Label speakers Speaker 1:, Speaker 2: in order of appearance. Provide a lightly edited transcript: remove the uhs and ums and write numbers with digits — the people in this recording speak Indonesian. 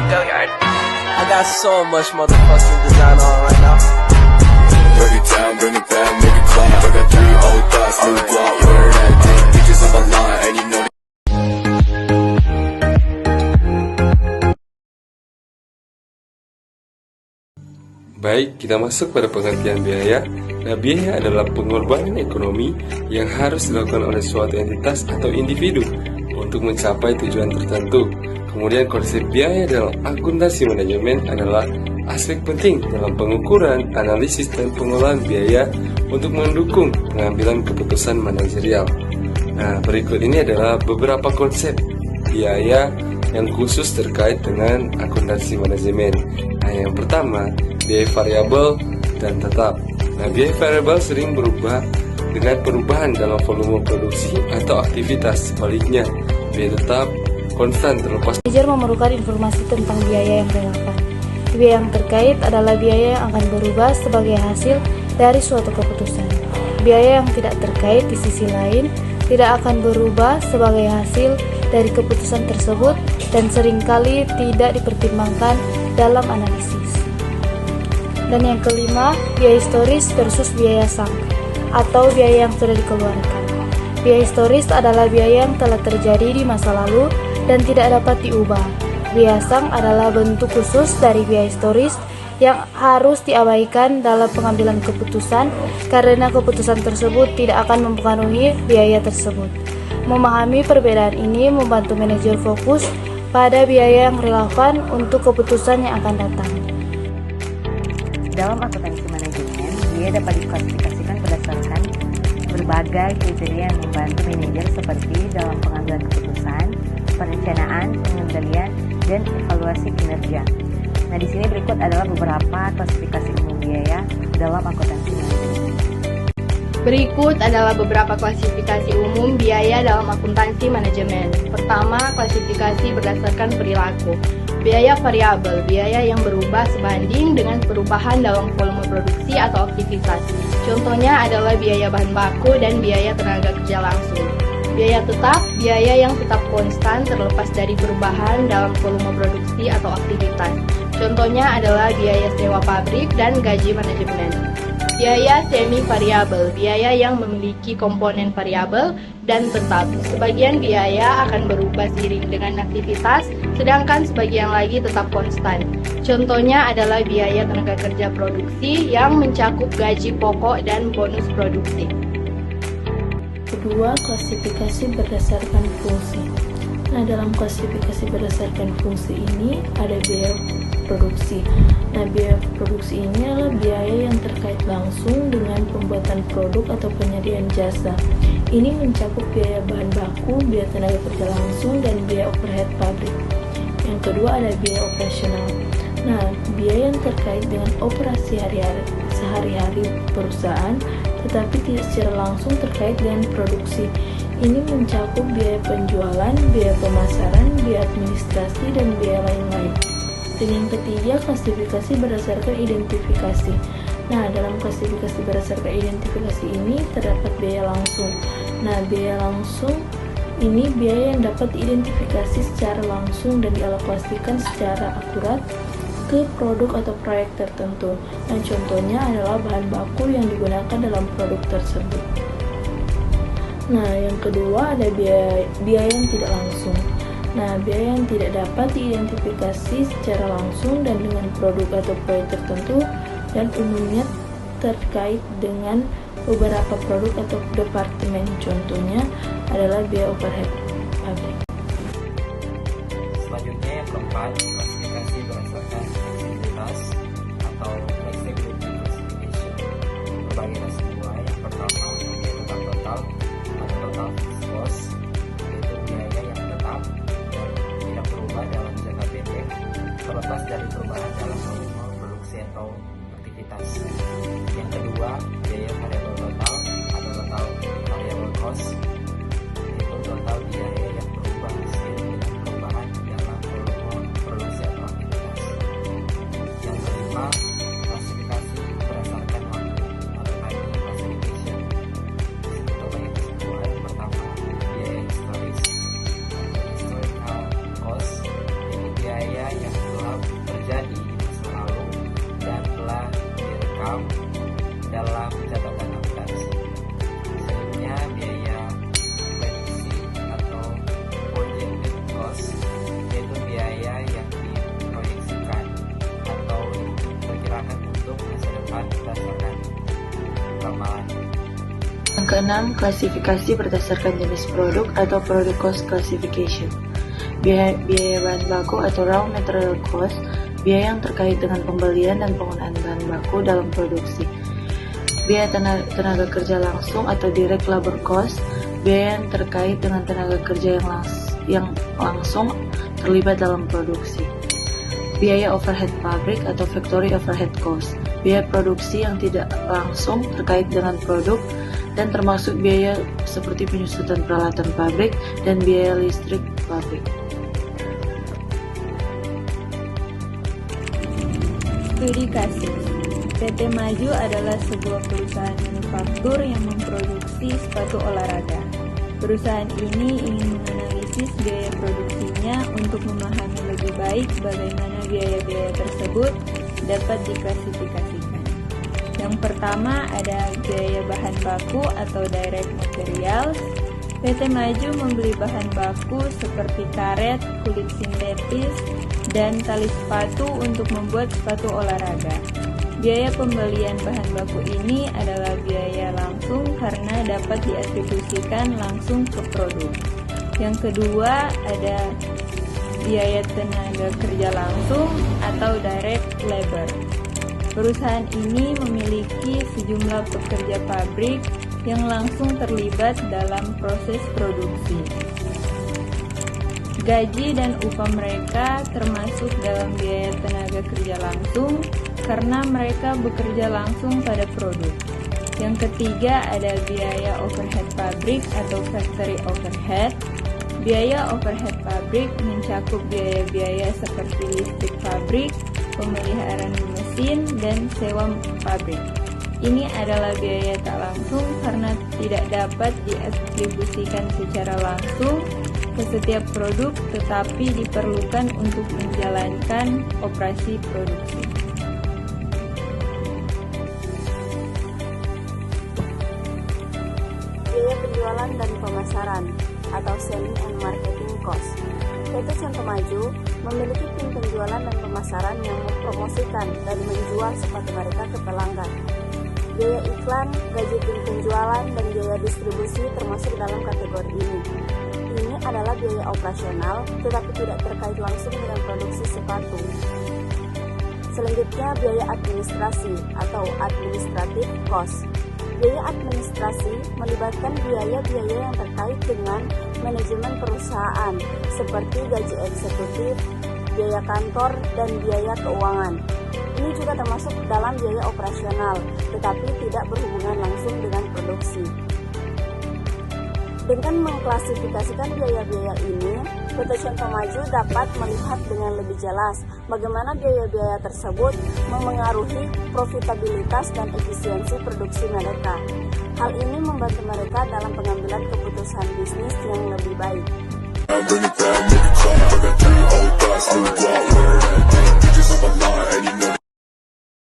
Speaker 1: billiard. I got so much motherfucking design on right now.
Speaker 2: Break it down, bring it back, make it clap. I got 3 old thoughts, new guap, where that dick, bitches on my line, and you know.
Speaker 3: Baik, kita masuk pada pengertian biaya. Nah, biaya adalah pengorbanan ekonomi yang harus dilakukan oleh suatu entitas atau individu untuk mencapai tujuan tertentu. Kemudian konsep biaya dalam akuntansi manajemen adalah aspek penting dalam pengukuran, analisis, dan pengelolaan biaya untuk mendukung pengambilan keputusan manajerial. Nah, berikut ini adalah beberapa konsep biaya yang khusus terkait dengan akuntansi manajemen. Nah, yang pertama, biaya variabel dan tetap. Nah, biaya variabel sering berubah dengan perubahan dalam volume produksi atau aktivitas. Sebaliknya, biaya tetap konstan terlepas.
Speaker 4: Manajer memerlukan informasi tentang biaya yang relevan. Biaya yang terkait adalah biaya yang akan berubah sebagai hasil dari suatu keputusan. Biaya yang tidak terkait di sisi lain tidak akan berubah sebagai hasil dari keputusan tersebut dan seringkali tidak dipertimbangkan dalam analisis. Dan yang kelima, biaya historis versus biaya sunk atau biaya yang sudah dikeluarkan. Biaya historis adalah biaya yang telah terjadi di masa lalu dan tidak dapat diubah. Biaya sunk adalah bentuk khusus dari biaya historis yang harus diabaikan dalam pengambilan keputusan karena keputusan tersebut tidak akan mempengaruhi biaya tersebut. Memahami perbedaan ini membantu manajer fokus pada biaya yang relevan untuk keputusan yang akan datang.
Speaker 5: Dalam akuntansi manajemen, biaya dapat diklasifikasikan berdasarkan berbagai kriteria yang membantu manajer seperti dalam pengambilan keputusan, perencanaan, pengendalian, dan evaluasi kinerja. Nah, di sini berikut adalah beberapa klasifikasi umum biaya dalam akuntansi manajemen.
Speaker 6: Berikut adalah beberapa klasifikasi umum biaya dalam akuntansi manajemen. Pertama, klasifikasi berdasarkan perilaku. Biaya variabel, biaya yang berubah sebanding dengan perubahan dalam volume produksi atau aktivitas. Contohnya adalah biaya bahan baku dan biaya tenaga kerja langsung. Biaya tetap, biaya yang tetap konstan terlepas dari perubahan dalam volume produksi atau aktivitas. Contohnya adalah biaya sewa pabrik dan gaji manajemen. Biaya semi variabel, biaya yang memiliki komponen variabel dan tetap. Sebagian biaya akan berubah seiring dengan aktivitas, sedangkan sebagian lagi tetap konstan. Contohnya adalah biaya tenaga kerja produksi yang mencakup gaji pokok dan bonus produksi.
Speaker 4: Kedua, klasifikasi berdasarkan fungsi. Nah, dalam klasifikasi berdasarkan fungsi ini ada biaya produksi. Nah, biaya produksi ini adalah biaya yang terkait langsung dengan pembuatan produk atau penyediaan jasa. Ini mencakup biaya bahan baku, biaya tenaga kerja langsung, dan biaya overhead pabrik. Yang kedua ada biaya operasional. Nah, biaya yang terkait dengan operasi sehari-hari perusahaan, tetapi tidak secara langsung terkait dengan produksi. Ini mencakup biaya penjualan, biaya pemasaran, biaya administrasi, dan biaya lain-lain. Dan yang ketiga, klasifikasi berdasarkan identifikasi. Nah, dalam klasifikasi berdasarkan identifikasi ini terdapat biaya langsung. Nah, biaya langsung ini biaya yang dapat diidentifikasi secara langsung dan dialokasikan secara akurat ke produk atau proyek tertentu. Nah, contohnya adalah bahan baku yang digunakan dalam produk tersebut. Nah, yang kedua ada biaya yang tidak langsung. Nah, biaya yang tidak dapat diidentifikasi secara langsung dan dengan produk atau proyek tertentu dan umumnya terkait dengan beberapa produk atau departemen. Contohnya adalah biaya overhead pabrik.
Speaker 7: Selanjutnya yang keempat, klasifikasi berdasarkan fleksibilitas atau flexibility classification. Berbagi atas dua. Yang pertama, biaya tetap total atau total fixed cost, yaitu biaya yang tetap dan tidak berubah dalam jangka pendek terlepas dari perubahan dalam volume produksi atau aktivitas. Yang kedua, biaya variabel total atau total variable cost, yaitu total biaya yang berubah seiring dengan perubahan dalam volume produksi atau aktivitas. Yang kelima, klasifikasi berdasarkan waktu atau time classification. Untuk bagi sebuah, yang pertama, biaya historis, historical cost, yaitu biaya yang telah
Speaker 4: keenam, klasifikasi berdasarkan jenis produk atau product cost classification. Biaya bahan baku atau raw material cost, biaya yang terkait dengan pembelian dan penggunaan bahan baku dalam produksi. Biaya tenaga kerja langsung atau direct labor cost, biaya yang terkait dengan tenaga kerja yang langsung terlibat dalam produksi. Biaya overhead pabrik atau factory overhead cost, biaya produksi yang tidak langsung terkait dengan produk dan termasuk biaya seperti penyusutan peralatan pabrik dan biaya listrik pabrik.
Speaker 8: Studi kasus. PT Maju adalah sebuah perusahaan manufaktur yang memproduksi sepatu olahraga. Perusahaan ini ingin menganalisis biaya produksinya untuk memahami lebih baik bagaimana biaya-biaya tersebut dapat diklasifikasikan. Yang pertama ada biaya bahan baku atau direct materials. PT Maju membeli bahan baku seperti karet, kulit sintetis, dan tali sepatu untuk membuat sepatu olahraga. Biaya pembelian bahan baku ini adalah biaya langsung karena dapat diatribusikan langsung ke produk. Yang kedua ada biaya tenaga kerja langsung atau direct labor. Perusahaan ini memiliki sejumlah pekerja pabrik yang langsung terlibat dalam proses produksi. Gaji dan upah mereka termasuk dalam biaya tenaga kerja langsung karena mereka bekerja langsung pada produk. Yang ketiga ada biaya overhead pabrik atau factory overhead. Biaya overhead pabrik mencakup biaya-biaya seperti listrik pabrik, pemeliharaan mesin, dan sewa pabrik. Ini adalah biaya tak langsung karena tidak dapat diatribusikan secara langsung ke setiap produk tetapi diperlukan untuk menjalankan operasi produksi.
Speaker 9: Biaya penjualan dan pemasaran atau selling and marketing cost. PT Conto Maju memiliki tim penjualan dan pemasaran yang mempromosikan dan menjual sepatu mereka ke pelanggan. Biaya iklan, gaji tim penjualan, dan biaya distribusi termasuk dalam kategori ini. Ini adalah biaya operasional, tetapi tidak terkait langsung dengan produksi sepatu. Selanjutnya, biaya administrasi atau administrative cost. Biaya administrasi melibatkan biaya-biaya yang terkait dengan manajemen perusahaan, seperti gaji eksekutif, biaya kantor, dan biaya keuangan. Ini juga termasuk dalam biaya operasional, tetapi tidak berhubungan langsung dengan produksi. Dengan mengklasifikasikan biaya-biaya ini, PT Conto Maju dapat melihat dengan lebih jelas bagaimana biaya-biaya tersebut memengaruhi profitabilitas dan efisiensi produksi mereka. Hal ini membantu mereka dalam pengambilan keputusan bisnis yang lebih baik.
Speaker 2: Bring it back, make it clap. I got 3 old thoughts, new block, wear that thing. Bitches on my line, and you know